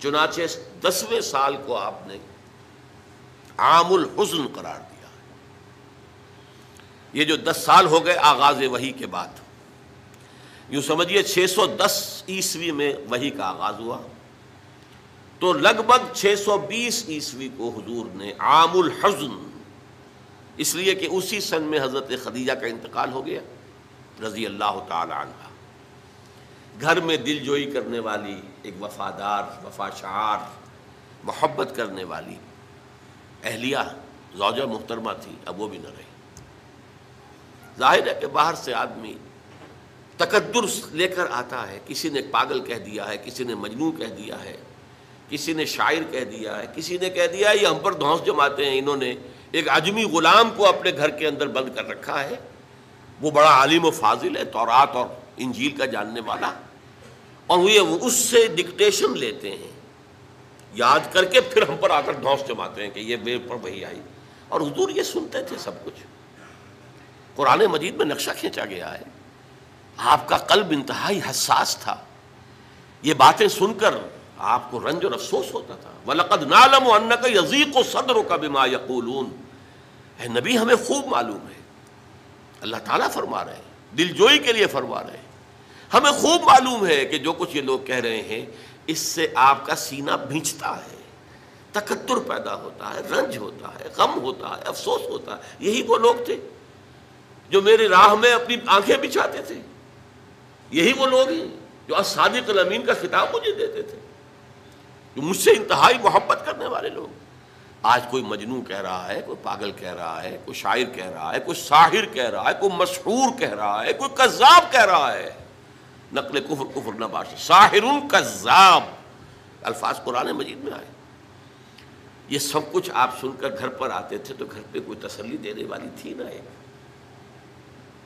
چنانچہ 10ویں سال کو آپ نے عام الحزن قرار دیا. یہ جو 10 سال ہو گئے آغاز وحی کے بعد، یوں سمجھیے 610 عیسوی میں وحی کا آغاز ہوا، تو لگ بھگ 620 عیسوی کو حضور نے عام الحزن، اس لیے کہ اسی سن میں حضرت خدیجہ کا انتقال ہو گیا رضی اللہ تعالی عنہ. گھر میں دل جوئی کرنے والی ایک وفادار، وفاشار، محبت کرنے والی اہلیہ زوجہ محترمہ تھی، اب وہ بھی نہ رہی. ظاہر ہے کہ باہر سے آدمی تقدر لے کر آتا ہے، کسی نے پاگل کہہ دیا ہے، کسی نے مجنون کہہ دیا ہے، کسی نے شاعر کہہ دیا ہے، کسی نے کہہ دیا ہے یہ ہم پر دھونس جماتے ہیں، انہوں نے ایک عجمی غلام کو اپنے گھر کے اندر بند کر رکھا ہے، وہ بڑا عالم و فاضل ہے، تورات اور انجیل کا جاننے والا، اور وہ اس سے ڈکٹیشن لیتے ہیں یاد کر کے، پھر ہم پر آ کر دھونس جماتے ہیں کہ یہ میرے پر وحی آئی. اور حضور یہ سنتے تھے سب کچھ. قرآن مجید میں نقشہ کھینچا گیا ہے، آپ کا قلب انتہائی حساس تھا، یہ باتیں سن کر آپ کو رنج اور افسوس ہوتا تھا. وَلَقَدْ نَعْلَمُ أَنَّكَ يَضِيقُ صَدْرُكَ بِمَا يَقُولُونَ. اے نبی ہمیں خوب معلوم ہے، اللہ تعالیٰ فرما رہے ہیں، دل جوئی کے لیے فرما رہے ہیں، ہمیں خوب معلوم ہے کہ جو کچھ یہ لوگ کہہ رہے ہیں اس سے آپ کا سینہ بھینچتا ہے، تکدر پیدا ہوتا ہے، رنج ہوتا ہے، غم ہوتا ہے، افسوس ہوتا ہے. یہی وہ لوگ تھے جو میری راہ میں اپنی آنکھیں بچھاتے تھے، یہی وہ لوگ ہیں جو الصادق الامین کا خطاب مجھے دیتے تھے، جو مجھ سے انتہائی محبت کرنے والے لوگ. آج کوئی مجنون کہہ رہا ہے، کوئی پاگل کہہ رہا ہے، کوئی شاعر کہہ رہا ہے، کوئی ساحر کہہ رہا ہے، کوئی مسحور کہہ رہا ہے، کوئی کذاب کہہ رہا ہے. نقل کفر کفر نہ باش، ساحر کذاب الفاظ قرآن مجید میں آئے. یہ سب کچھ آپ سن کر گھر پر آتے تھے تو گھر پہ کوئی تسلی دینے والی تھی نہ ایک،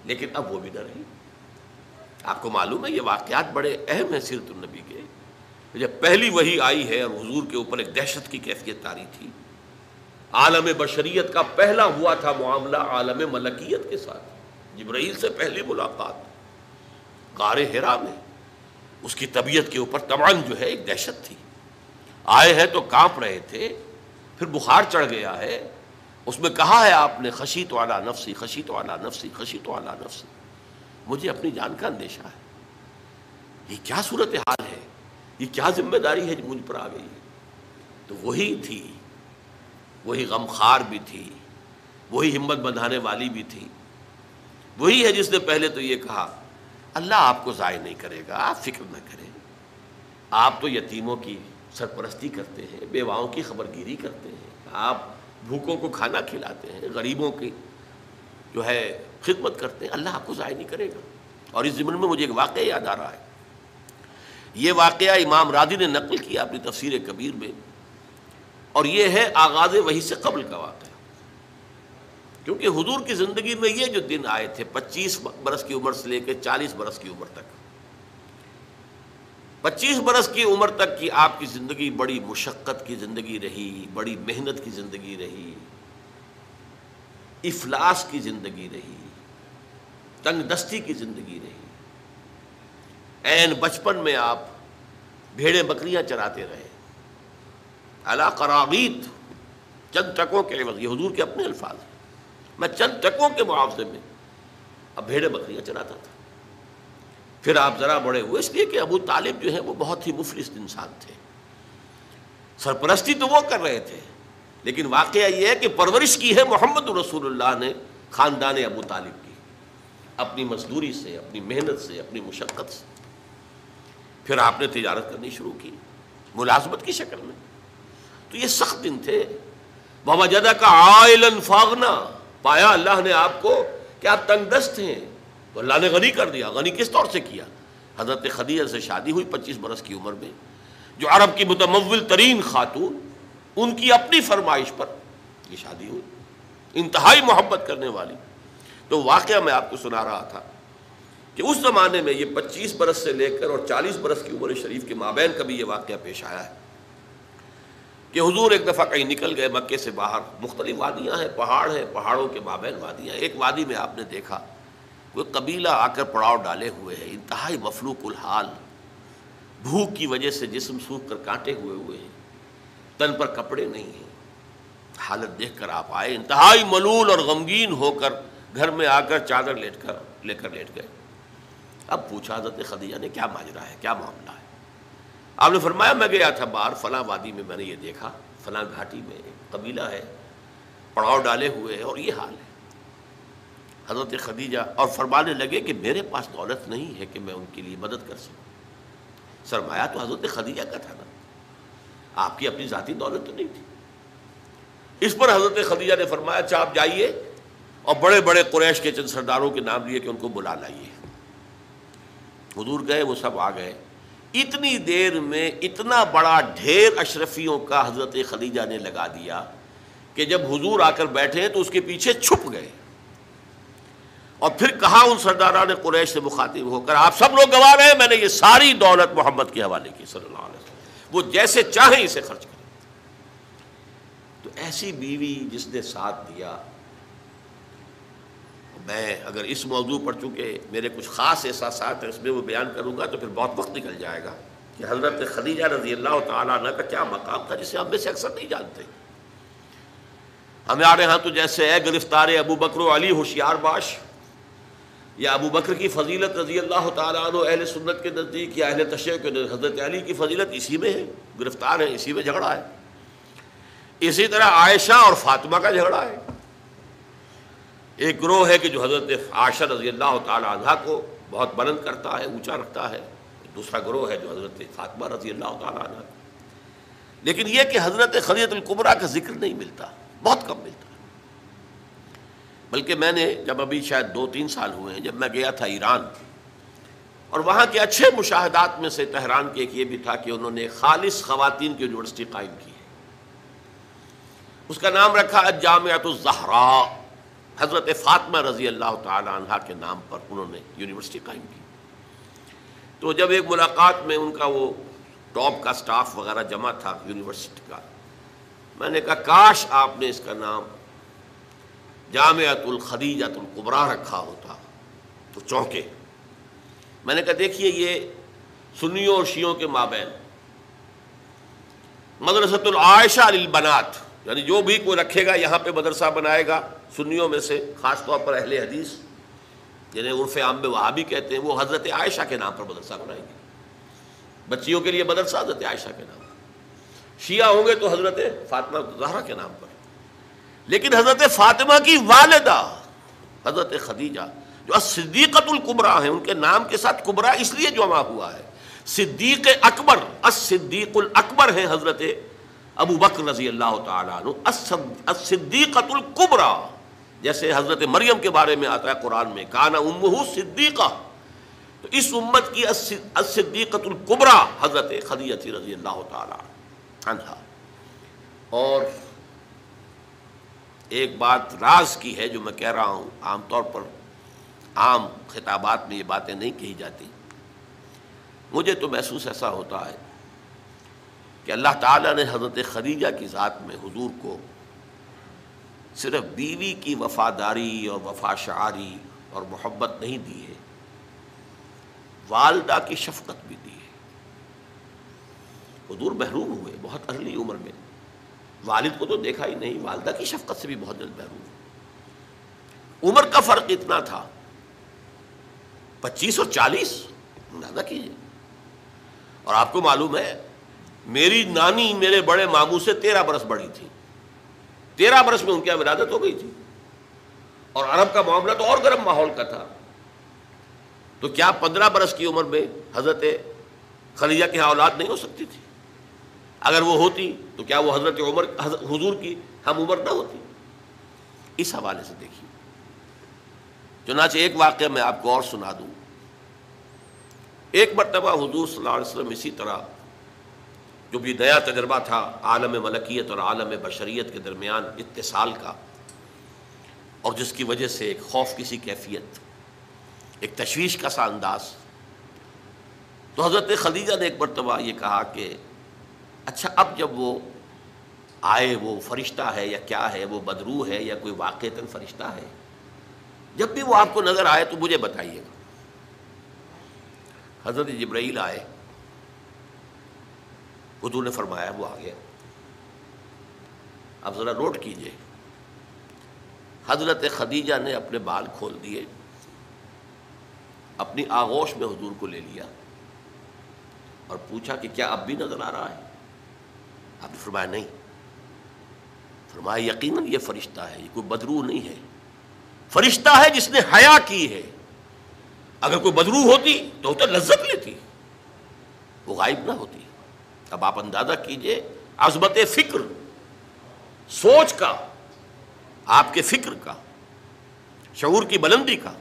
لیکن اب وہ بھی نہ رہی. آپ کو معلوم ہے یہ واقعات بڑے اہم ہیں سیرت النبی کے. جب پہلی وحی آئی ہے اور حضور کے اوپر ایک دہشت کی کیفیت طاری تھی، عالم بشریت کا پہلا ہوا تھا معاملہ عالم ملکیت کے ساتھ. جبرائیل سے پہلی ملاقات غار حرا میں، اس کی طبیعت کے اوپر طبعاً جو ہے ایک دہشت تھی. آئے ہیں تو کانپ رہے تھے، پھر بخار چڑھ گیا ہے. اس میں کہا ہے آپ نے خشیت علی نفسی، خشیت علی نفسی، خشیت علی نفسی، مجھے اپنی جان کا اندیشہ ہے. یہ کیا صورتحال ہے، یہ کیا ذمہ داری ہے جو مجھ پر آ گئی ہے. تو وہی تھی، وہی غمخوار بھی تھی، وہی ہمت بندھانے والی بھی تھی، وہی ہے جس نے پہلے تو یہ کہا اللہ آپ کو ضائع نہیں کرے گا، آپ فکر نہ کریں، آپ تو یتیموں کی سرپرستی کرتے ہیں، بیواؤں کی خبرگیری کرتے ہیں، آپ بھوکوں کو کھانا کھلاتے ہیں، غریبوں کی جو ہے خدمت کرتے ہیں، اللہ آپ کو ضائع نہیں کرے گا. اور اس ضمن میں مجھے ایک واقعہ یاد آ رہا ہے. یہ واقعہ امام راضی نے نقل کیا اپنی تفسیر کبیر میں، اور یہ ہے آغاز وحی سے قبل کا واقعہ. کیونکہ حضور کی زندگی میں یہ جو دن آئے تھے 25 برس کی عمر سے لے کے 40 برس کی عمر تک، 25 برس کی عمر تک کی آپ کی زندگی بڑی مشقت کی زندگی رہی، بڑی محنت کی زندگی رہی، افلاس کی زندگی رہی، تنگ دستی کی زندگی رہی. عین بچپن میں آپ بھیڑیں بکریاں چراتے رہے، علی قراغیت، چند ٹکوں کے عوض. یہ حضور کے اپنے الفاظ ہیں، میں چند ٹکوں کے معاوضے میں اب بھیڑیں بکریاں چراتا تھا. پھر آپ ذرا بڑے ہوئے، اس لیے کہ ابو طالب جو ہے وہ بہت ہی مفلس انسان تھے. سرپرستی تو وہ کر رہے تھے، لیکن واقعہ یہ ہے کہ پرورش کی ہے محمد رسول اللہ نے خاندان ابو طالب کی، اپنی مزدوری سے، اپنی محنت سے، اپنی مشقت سے. پھر آپ نے تجارت کرنی شروع کی ملازمت کی شکل میں. تو یہ سخت دن تھے. وَوَجَدَكَ عَائِلًا فَأَغْنَىٰ، پایا اللہ نے آپ کو کہ آپ تنگ دست ہیں تو اللہ نے غنی کر دیا. غنی کس طور سے کیا؟ حضرت خدیجہ سے شادی ہوئی 25 برس کی عمر میں، جو عرب کی متمول ترین خاتون، ان کی اپنی فرمائش پر یہ شادی ہوئی، انتہائی محبت کرنے والی. تو واقعہ میں آپ کو سنا رہا تھا کہ اس زمانے میں یہ 25 برس سے لے کر اور 40 برس کی عمر شریف کے مابین کبھی یہ واقعہ پیش آیا ہے کہ حضور ایک دفعہ کہیں نکل گئے مکے سے باہر. مختلف وادیاں ہیں، پہاڑ ہیں، پہاڑوں کے مابین وادیاں. ایک وادی میں آپ نے دیکھا کوئی قبیلہ آ کر پڑاؤ ڈالے ہوئے ہے، انتہائی مفلوق الحال، بھوک کی وجہ سے جسم سوکھ کر کانٹے ہوئے ہیں، تن پر کپڑے نہیں ہیں. حالت دیکھ کر آپ آئے، انتہائی ملول اور غمگین ہو کر گھر میں آ کر چادر لے کر لیٹ گئے. اب پوچھا حضرت خدیجہ نے کیا ماجرا ہے، کیا معاملہ ہے؟ آپ نے فرمایا میں گیا تھا باہر فلاں وادی میں، میں نے یہ دیکھا فلاں گھاٹی میں ایک قبیلہ ہے، پڑاؤ ڈالے ہوئے ہیں اور یہ حال ہے. حضرت خدیجہ اور فرمانے لگے کہ میرے پاس دولت نہیں ہے کہ میں ان کے لیے مدد کر سکوں. سرمایہ تو حضرت خدیجہ کا تھا نا، آپ کی اپنی ذاتی دولت تو نہیں تھی. اس پر حضرت خدیجہ نے فرمایا اچھا آپ جائیے اور بڑے بڑے قریش کے چند سرداروں کے نام لیے کہ ان کو بلا لائیے. حضور گئے، وہ سب آ گئے. اتنی دیر میں اتنا بڑا ڈھیر اشرفیوں کا حضرت خدیجہ نے لگا دیا کہ جب حضور آ کر بیٹھے تو اس کے پیچھے چھپ گئے. اور پھر کہا ان سرداران قریش سے مخاطب ہو کر آپ سب لوگ گواہ ہیں میں نے یہ ساری دولت محمد کے حوالے کی صلی اللہ علیہ وسلم، وہ جیسے چاہیں اسے خرچ کریں. تو ایسی بیوی جس نے ساتھ دیا. میں اگر اس موضوع پر چونکہ میرے کچھ خاص احساسات ہیں اس میں وہ بیان کروں گا تو پھر بہت وقت نکل جائے گا کہ حضرت خدیجہ رضی اللہ تعالیٰ عنہ کا کیا مقام تھا جسے ہم میں سے اکثر نہیں جانتے. ہمارے ہاں تو جیسے ہے گرفتار ابو بکر و علی ہوشیار باش، یا ابو بکر کی فضیلت رضی اللہ تعالیٰ عنہ اہل سنت کے نزدیک یا اہل تشیع کے حضرت علی کی فضیلت اسی میں ہے، گرفتار ہے، اسی میں جھگڑا ہے. اسی طرح عائشہ اور فاطمہ کا جھگڑا ہے. ایک گروہ ہے کہ جو حضرت عائشہ رضی اللہ تعالیٰ عنہ کو بہت بلند کرتا ہے، اونچا رکھتا ہے. دوسرا گروہ ہے جو حضرت فاطمہ رضی اللہ تعالیٰ عنہ. لیکن یہ کہ حضرت خدیجہ الکبریٰ کا ذکر نہیں ملتا، بہت کم ملتا. بلکہ میں نے جب ابھی شاید 2-3 سال ہوئے ہیں جب میں گیا تھا ایران، اور وہاں کے اچھے مشاہدات میں سے تہران کے ایک یہ بھی تھا کہ انہوں نے خالص خواتین کی یونیورسٹی قائم کی ہے. اس کا نام رکھا الجامعۃ الزہراء. حضرت فاطمہ رضی اللہ تعالی عنہا کے نام پر انہوں نے یونیورسٹی قائم کی. تو جب ایک ملاقات میں ان کا وہ ٹاپ کا سٹاف وغیرہ جمع تھا یونیورسٹی کا، میں نے کہا کاش آپ نے اس کا نام جامعۃ الخدیجۃ الکبریٰ رکھا ہوتا تو چونکے. میں نے کہا دیکھیے یہ سنیوں اور شیعوں کے مابین مدرسۃ العائشہ للبنات، یعنی جو بھی کوئی رکھے گا یہاں پہ مدرسہ بنائے گا سنیوں میں سے، خاص طور پر اہل حدیث جنہیں عرف عام میں وہابی کہتے ہیں، وہ حضرت عائشہ کے نام پر مدرسہ بنائیں گے. بچیوں کے لیے مدرسہ حضرت عائشہ کے نام پر. شیعہ ہوں گے تو حضرت فاطمہ زہرا کے نام پر. لیکن حضرت فاطمہ کی والدہ حضرت خدیجہ جو الصدیقۃ الکبریٰ ہیں، ان کے نام کے ساتھ کبریٰ اس لیے جمع ہوا ہے. صدیق اکبر، الصدیق الاکبر ہیں حضرت ابو بکر رضی اللہ تعالیٰ عنہ. الصدیقۃ الکبریٰ جیسے حضرت مریم کے بارے میں آتا ہے قرآن میں کان امہ صدیقہ، تو اس امت کی الصدیقۃ الکبریٰ حضرت خدیجہ رضی اللہ تعالیٰ عنہا. اور ایک بات راز کی ہے جو میں کہہ رہا ہوں، عام طور پر عام خطابات میں یہ باتیں نہیں کہی جاتی. مجھے تو محسوس ایسا ہوتا ہے کہ اللہ تعالیٰ نے حضرت خدیجہ کی ذات میں حضور کو صرف بیوی کی وفاداری اور وفا شعاری اور محبت نہیں دی ہے، والدہ کی شفقت بھی دی ہے. حضور محروم ہوئے بہت ارلی عمر میں، والد کو تو دیکھا ہی نہیں، والدہ کی شفقت سے بھی بہت جلد محروم ہوئے. عمر کا فرق اتنا تھا، 25 اور 40 اندازہ کیجیے. اور آپ کو معلوم ہے میری نانی میرے بڑے ماموں سے 13 برس بڑی تھی. 13 برس میں ان کی ولادت ہو گئی تھی، اور عرب کا معاملہ تو اور گرم ماحول کا تھا. تو کیا 15 برس کی عمر میں حضرت خدیجہ کی اولاد نہیں ہو سکتی تھی؟ اگر وہ ہوتی تو کیا وہ حضرت عمر حضور کی ہم عمر نہ ہوتی؟ اس حوالے سے دیکھیے. چنانچہ ایک واقعہ میں آپ کو اور سنا دوں. ایک مرتبہ حضور صلی اللہ علیہ وسلم اسی طرح جو بھی نیا تجربہ تھا عالم ملکیت اور عالم بشریت کے درمیان اتصال کا، اور جس کی وجہ سے ایک خوف کی سی کیفیت، ایک تشویش کا سا انداز. تو حضرت خدیجہ نے ایک مرتبہ یہ کہا کہ اچھا اب جب وہ آئے وہ فرشتہ ہے یا کیا ہے، وہ بدروح ہے یا کوئی واقعتاً فرشتہ ہے، جب بھی وہ آپ کو نظر آئے تو مجھے بتائیے گا. حضرت جبرائیل آئے حضور نے فرمایا وہ آ گیا۔ اب ذرا نوٹ کیجئے، حضرت خدیجہ نے اپنے بال کھول دیے، اپنی آغوش میں حضور کو لے لیا اور پوچھا کہ کیا اب بھی نظر آ رہا ہے؟ آپ نے فرمایا نہیں۔ فرمایا یقیناً یہ فرشتہ ہے، یہ کوئی بدروح نہیں ہے، فرشتہ ہے جس نے حیا کی ہے۔ اگر کوئی بدروح ہوتی تو لذت لیتی، وہ غائب نہ ہوتی۔ اب آپ اندازہ کیجئے عظمت فکر، سوچ کا، آپ کے فکر کا، شعور کی بلندی کا۔